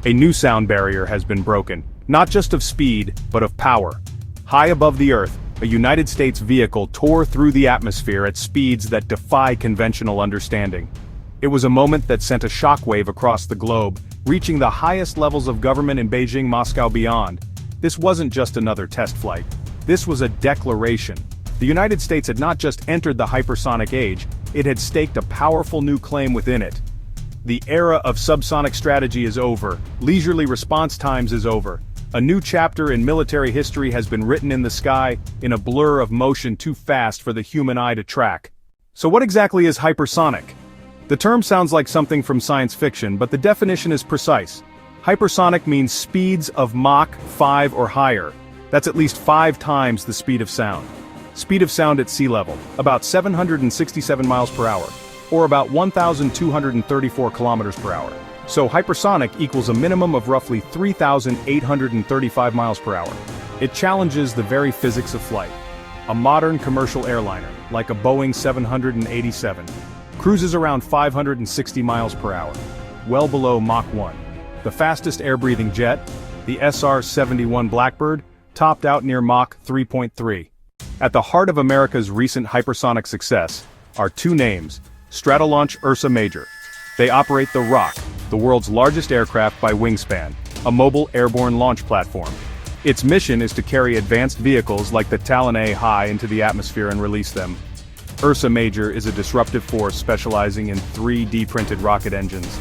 A new sound barrier has been broken, not just of speed, but of power. High above the Earth, a United States vehicle tore through the atmosphere at speeds that defy conventional understanding. It was a moment that sent a shockwave across the globe, reaching the highest levels of government in Beijing, Moscow beyond. This wasn't just another test flight. This was a declaration. The United States had not just entered the hypersonic age, it had staked a powerful new claim within it. The era of subsonic strategy is over, leisurely response times is over. A new chapter in military history has been written in the sky, in a blur of motion too fast for the human eye to track. So what exactly is hypersonic? The term sounds like something from science fiction, but the definition is precise. Hypersonic means speeds of Mach 5 or higher. That's at least 5 times the speed of sound. Speed of sound at sea level, about 767 miles per hour, or about 1,234 kilometers per hour. So hypersonic equals a minimum of roughly 3,835 miles per hour. It challenges the very physics of flight. A modern commercial airliner, like a Boeing 787, cruises around 560 miles per hour, well below Mach 1. The fastest air-breathing jet, the SR-71 Blackbird, topped out near Mach 3.3. At the heart of America's recent hypersonic success are two names: Stratolaunch Ursa Major. They operate the Rock, the world's largest aircraft by wingspan, a mobile airborne launch platform. Its mission is to carry advanced vehicles like the Talon-A high into the atmosphere and release them. Ursa Major is a disruptive force specializing in 3D printed rocket engines.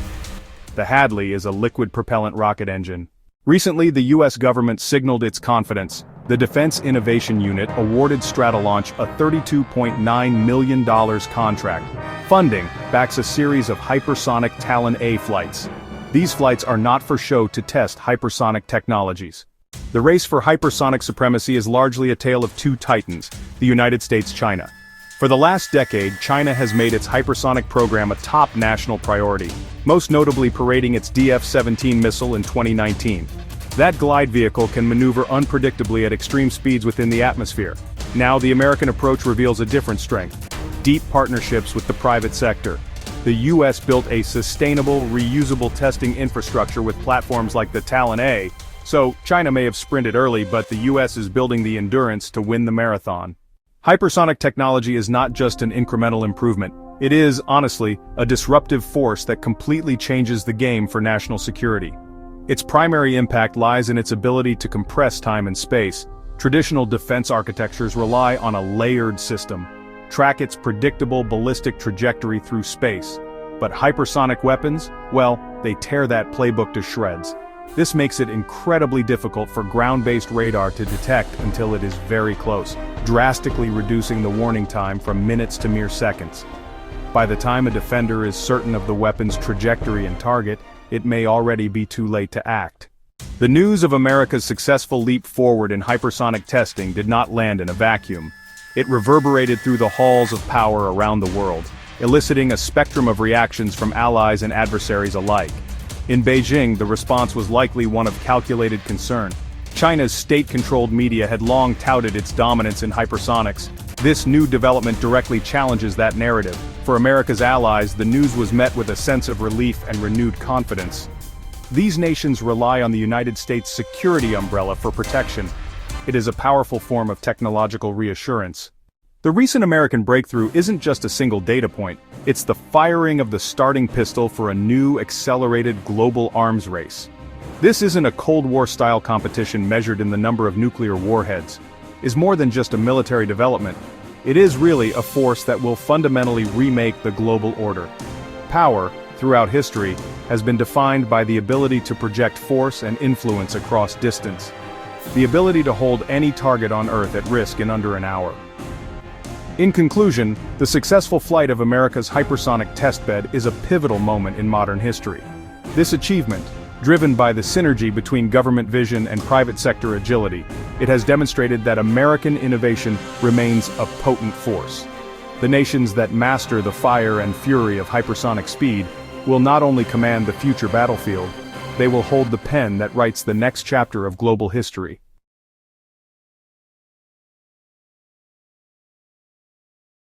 The Hadley is a liquid propellant rocket engine. Recently, the US government signaled its confidence. The Defense Innovation Unit awarded Stratolaunch a $32.9 million contract. Funding backs a series of hypersonic Talon-A flights. These flights are not for show to test hypersonic technologies. The race for hypersonic supremacy is largely a tale of two titans, the United States-China. For the last decade, China has made its hypersonic program a top national priority, most notably parading its DF-17 missile in 2019. That glide vehicle can maneuver unpredictably at extreme speeds within the atmosphere. Now the American approach reveals a different strength: deep partnerships with the private sector. The US built a sustainable, reusable testing infrastructure with platforms like the Talon-A, so China may have sprinted early, but the US is building the endurance to win the marathon. Hypersonic technology is not just an incremental improvement. It is, honestly, a disruptive force that completely changes the game for national security. Its primary impact lies in its ability to compress time and space. Traditional defense architectures rely on a layered system, track its predictable ballistic trajectory through space. But hypersonic weapons, well, they tear that playbook to shreds. This makes it incredibly difficult for ground-based radar to detect until it is very close, drastically reducing the warning time from minutes to mere seconds. By the time a defender is certain of the weapon's trajectory and target, it may already be too late to act. The news of America's successful leap forward in hypersonic testing did not land in a vacuum. It reverberated through the halls of power around the world, eliciting a spectrum of reactions from allies and adversaries alike. In Beijing, the response was likely one of calculated concern. China's state-controlled media had long touted its dominance in hypersonics. This new development directly challenges that narrative. For America's allies, the news was met with a sense of relief and renewed confidence. These nations rely on the United States' security umbrella for protection. It is a powerful form of technological reassurance. The recent American breakthrough isn't just a single data point, it's the firing of the starting pistol for a new, accelerated global arms race. This isn't a Cold War-style competition measured in the number of nuclear warheads. It's more than just a military development. It is really a force that will fundamentally remake the global order. Power, throughout history, has been defined by the ability to project force and influence across distance. The ability to hold any target on Earth at risk in under an hour. In conclusion, the successful flight of America's hypersonic testbed is a pivotal moment in modern history. This achievement, driven by the synergy between government vision and private sector agility, it has demonstrated that American innovation remains a potent force. The nations that master the fire and fury of hypersonic speed will not only command the future battlefield, they will hold the pen that writes the next chapter of global history.